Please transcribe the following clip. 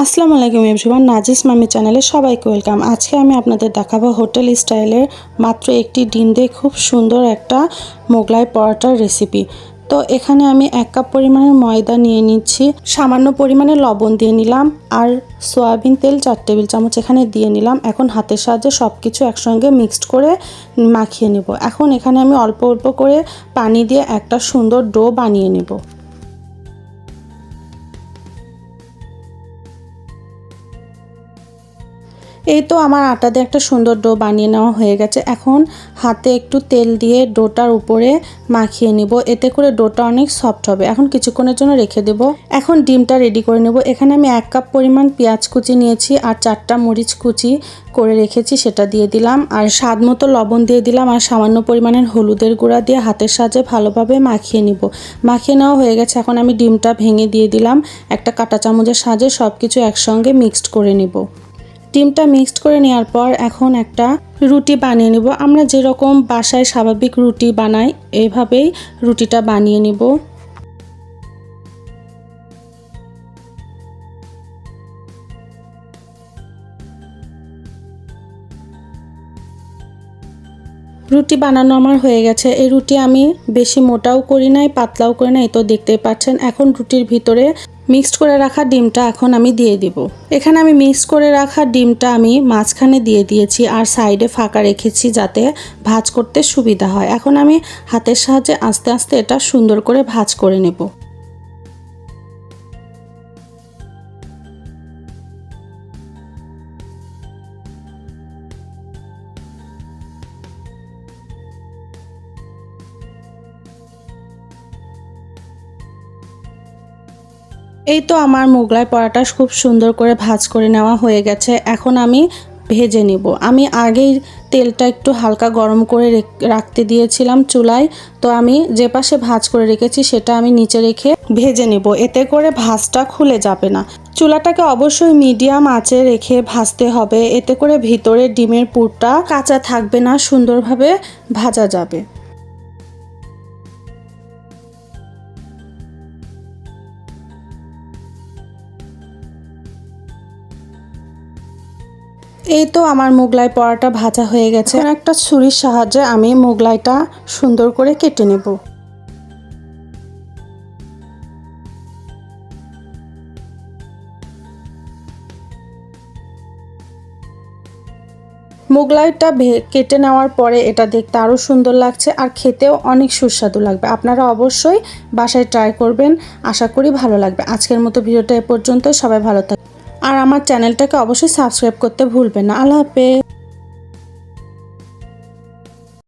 আসসালামু আলাইকুম এভরিওয়ান, নাজিস মামি চ্যানেলে সবাইকে ওয়েলকাম। আজকে আমি আপনাদের দেখাবো হোটেল স্টাইলের মাত্র একটি ডিম দিয়ে খুব সুন্দর একটা মোগলাই পরোটার রেসিপি। তো এখানে আমি 1 কাপ পরিমাণের ময়দা নিয়ে নিচ্ছি, সামান্য পরিমাণে লবণ দিয়ে নিলাম, আর সয়াবিন তেল 4 টেবিল চামচ এখানে দিয়ে নিলাম। এখন হাতের সাহায্যে সব কিছু একসঙ্গে মিক্সড করে মাখিয়ে নেব। এখন এখানে আমি অল্প অল্প করে পানি দিয়ে একটা সুন্দর ডো বানিয়ে নেব। এই তো আমার আটা দিয়ে একটা সুন্দর ডো বানিয়ে নেওয়া হয়ে গেছে। এখন হাতে একটু তেল দিয়ে ডোটার উপরে মাখিয়ে নিব, এতে করে ডোটা অনেক সফট হবে। এখন কিছুক্ষণের জন্য রেখে দেব। এখন ডিমটা রেডি করে নেব। এখানে আমি 1 কাপ পরিমাণ পেঁয়াজ কুচি নিয়েছি আর 4টা মরিচ কুচি করে রেখেছি, সেটা দিয়ে দিলাম, আর স্বাদ মতো লবণ দিয়ে দিলাম, আর সামান্য পরিমাণের হলুদের গুঁড়া দিয়ে হাতের সাহায্যে ভালোভাবে মাখিয়ে নিব। মাখিয়ে নেওয়া হয়ে গেছে। এখন আমি ডিমটা ভেঙে দিয়ে দিলাম, একটা কাঁটা চামচের সাহায্যে সব কিছু একসঙ্গে মিক্সড করে নেব। ডিমটা মিক্সড করে নেওয়ার পর এখন একটা রুটি বানিয়ে নেব। আমরা যেরকম বাসায় স্বাভাবিক রুটি বানাই এইভাবেই রুটিটা বানিয়ে নেব। রুটি বানানো আমার হয়ে গেছে। এই রুটি আমি বেশি মোটাও করি নাই, পাতলাও করি নাই, তো দেখতেই পাচ্ছেন। এখন রুটির ভিতরে মিক্সড করে রাখা ডিমটা এখন আমি দিয়ে দিব। এখানে আমি মিক্সড করে রাখা ডিমটা আমি মাঝখানে দিয়ে দিয়েছি আর সাইডে ফাঁকা রেখেছি যাতে ভাঁজ করতে সুবিধা হয়। এখন আমি হাতের সাহায্যে আস্তে আস্তে এটা সুন্দর করে ভাঁজ করে নেব। এই তো আমার মোগলাই পরোটা খুব সুন্দর করে ভাঁজ করে নেওয়া হয়ে গেছে। এখন আমি ভেজে নেব। আমি আগেই তেলটা একটু হালকা গরম করে রাখতে দিয়েছিলাম চুলায়, তো আমি যে পাশে ভাঁজ করে রেখেছি সেটা আমি নিচে রেখে ভেজে নেব, এতে করে ভাঁজটা খুলে যাবে না। চুলাটাকে অবশ্যই মিডিয়াম আঁচে রেখে ভাজতে হবে, এতে করে ভিতরে ডিমের পুরটা কাঁচা থাকবে না, সুন্দরভাবে ভাজা যাবে। এই তো আমার মোগলাই পরোটা ভাজা হয়ে গেছে। একটা ছুরির সাহায্যে আমি মোগলাইটা সুন্দর করে কেটে নেব। মোগলাইটা কেটে নেওয়ার পরে এটা দেখতে আরও সুন্দর লাগছে আর খেতেও অনেক সুস্বাদু লাগবে। আপনারা অবশ্যই বাসায় ট্রাই করবেন, আশা করি ভালো লাগবে। আজকের মতো ভিডিওটা এ পর্যন্ত। সবাই ভালো থাকবেন আর আমার চ্যানেলটাকে অবশ্যই সাবস্ক্রাইব করতে ভুলবেন না। আল্লাহ হাফেজ।